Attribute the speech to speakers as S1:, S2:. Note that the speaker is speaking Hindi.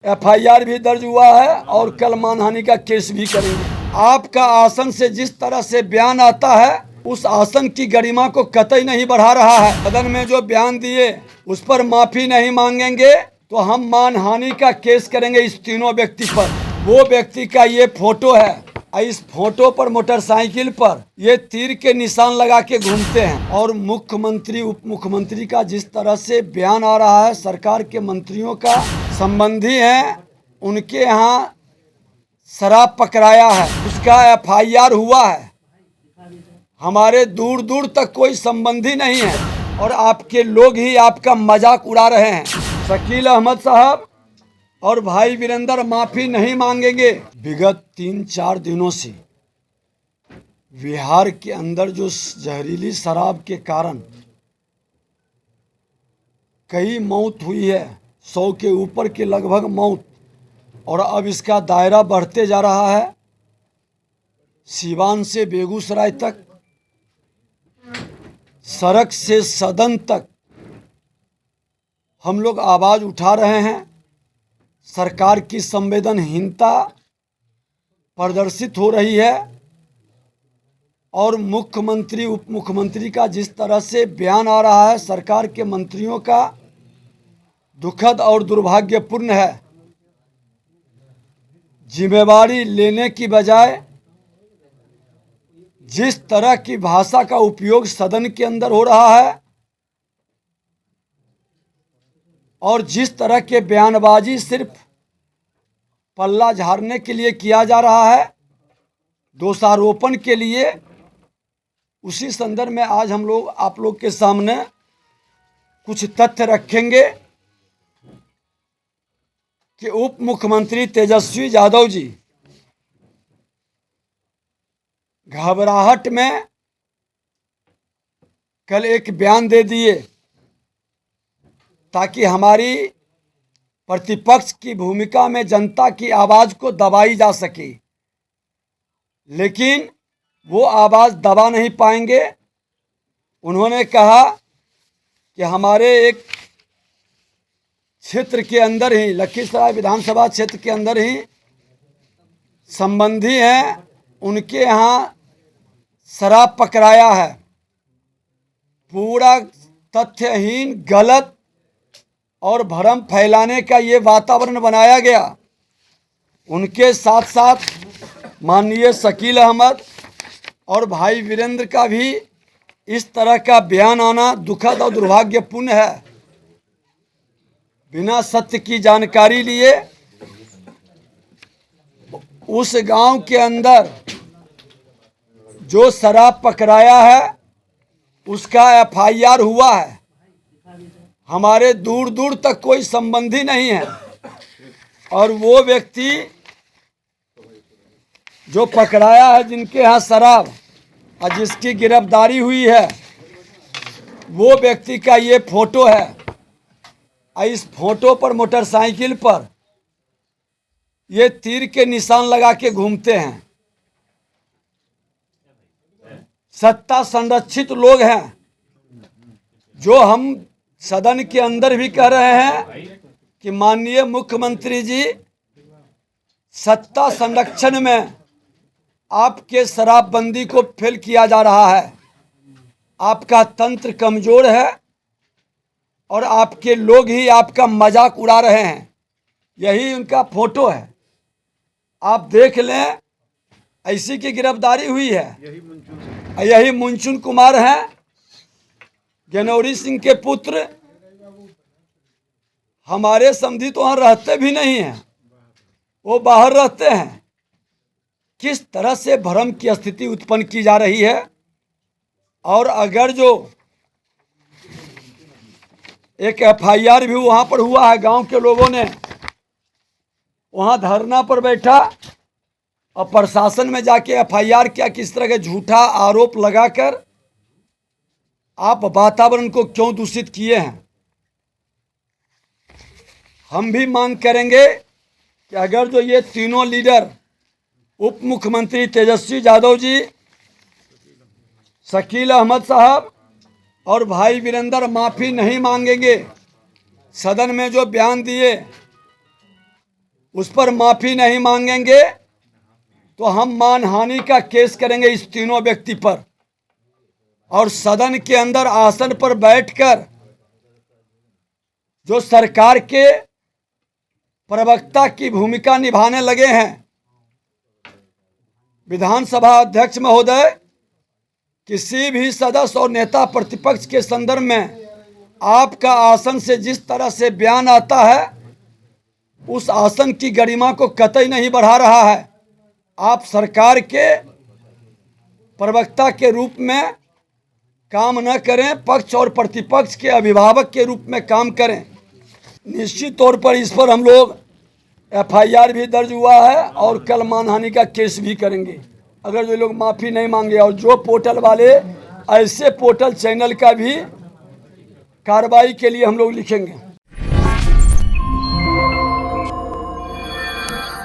S1: एफआईआर भी दर्ज हुआ है और कल मानहानि का केस भी करेंगे। आपका आसन से जिस तरह से बयान आता है उस आसन की गरिमा को कतई नहीं बढ़ा रहा है। सदन में जो बयान दिए उस पर माफी नहीं मांगेंगे तो हम मानहानि का केस करेंगे इस तीनों व्यक्ति पर। वो व्यक्ति का ये फोटो है, इस फोटो पर मोटरसाइकिल पर ये तीर के निशान लगा के घूमते हैं। और मुख्यमंत्री उप मुख्यमंत्री का जिस तरह से बयान आ रहा है, सरकार के मंत्रियों का संबंधी हैं, उनके यहाँ शराब पकड़ाया है, उसका एफआईआर हुआ है। हमारे दूर दूर तक कोई संबंधी नहीं है और आपके लोग ही आपका मजाक उड़ा रहे हैं। शकील अहमद साहब और भाई वीरेंद्र माफी नहीं मांगेंगे। विगत 3-4 दिनों से बिहार के अंदर जो जहरीली शराब के कारण कई मौत हुई है, 100 के ऊपर के लगभग मौत, और अब इसका दायरा बढ़ते जा रहा है। सीवान से बेगूसराय तक, सड़क से सदन तक हम लोग आवाज़ उठा रहे हैं। सरकार की संवेदनहीनता प्रदर्शित हो रही है और मुख्यमंत्री उप मुख्यमंत्री का जिस तरह से बयान आ रहा है, सरकार के मंत्रियों का दुखद और दुर्भाग्यपूर्ण है। जिम्मेवारी लेने की बजाय जिस तरह की भाषा का उपयोग सदन के अंदर हो रहा है और जिस तरह के बयानबाजी सिर्फ पल्ला झाड़ने के लिए किया जा रहा है, दोषारोपण के लिए, उसी संदर्भ में आज हम लोग आप लोग के सामने कुछ तथ्य रखेंगे कि उप मुख्यमंत्री तेजस्वी यादव जी घबराहट में कल एक बयान दे दिए ताकि हमारी प्रतिपक्ष की भूमिका में जनता की आवाज़ को दबाई जा सके, लेकिन वो आवाज़ दबा नहीं पाएंगे। उन्होंने कहा कि हमारे एक क्षेत्र के अंदर ही, लखीसराय विधानसभा क्षेत्र के अंदर ही संबंधी हैं, उनके यहाँ शराब पकड़ाया है। पूरा तथ्यहीन, गलत और भ्रम फैलाने का ये वातावरण बनाया गया। उनके साथ साथ माननीय शकील अहमद और भाई वीरेंद्र का भी इस तरह का बयान आना दुखद और दुर्भाग्यपूर्ण है। बिना सत्य की जानकारी लिए उस गांव के अंदर जो शराब पकड़ाया है उसका एफआईआर हुआ है। हमारे दूर दूर तक कोई संबंधी नहीं है और वो व्यक्ति जो पकड़ाया है, जिनके यहाँ शराब और जिसकी गिरफ्तारी हुई है, वो व्यक्ति का ये फोटो है। इस फोटो पर मोटरसाइकिल पर ये तीर के निशान लगा के घूमते हैं। सत्ता संरक्षित लोग हैं, जो हम सदन के अंदर भी कह रहे हैं कि माननीय मुख्यमंत्री जी, सत्ता संरक्षण में आपके शराबबंदी को फेल किया जा रहा है। आपका तंत्र कमजोर है और आपके लोग ही आपका मजाक उड़ा रहे हैं। यही उनका फोटो है, आप देख लें। ऐसी की गिरफ्तारी हुई है। यही मुंचुन कुमार हैं, गनौरी सिंह के पुत्र। हमारे समधी तो वहाँ रहते भी नहीं हैं, वो बाहर रहते हैं। किस तरह से भ्रम की स्थिति उत्पन्न की जा रही है। और अगर जो एक एफआईआर भी वहाँ पर हुआ है, गांव के लोगों ने वहाँ धरना पर बैठा और प्रशासन में जाके एफआईआर किया। किस तरह के झूठा आरोप लगाकर आप वातावरण को क्यों दूषित किए हैं। हम भी मांग करेंगे कि अगर जो ये तीनों लीडर, उप मुख्यमंत्री तेजस्वी यादव जी, शकील अहमद साहब और भाई वीरेंद्र माफ़ी नहीं मांगेंगे, सदन में जो बयान दिए उस पर माफी नहीं मांगेंगे तो हम मानहानि का केस करेंगे इस तीनों व्यक्ति पर। और सदन के अंदर आसन पर बैठकर जो सरकार के प्रवक्ता की भूमिका निभाने लगे हैं, विधानसभा अध्यक्ष महोदय, किसी भी सदस्य और नेता प्रतिपक्ष के संदर्भ में आपका आसन से जिस तरह से बयान आता है, उस आसन की गरिमा को कतई नहीं बढ़ा रहा है। आप सरकार के प्रवक्ता के रूप में काम न करें, पक्ष और प्रतिपक्ष के अभिभावक के रूप में काम करें। निश्चित तौर पर इस पर हम लोग FIR भी दर्ज हुआ है और कल मानहानि का केस भी करेंगे अगर जो लोग माफ़ी नहीं मांगे। और जो पोर्टल वाले ऐसे पोर्टल चैनल का भी कार्रवाई के लिए हम लोग लिखेंगे।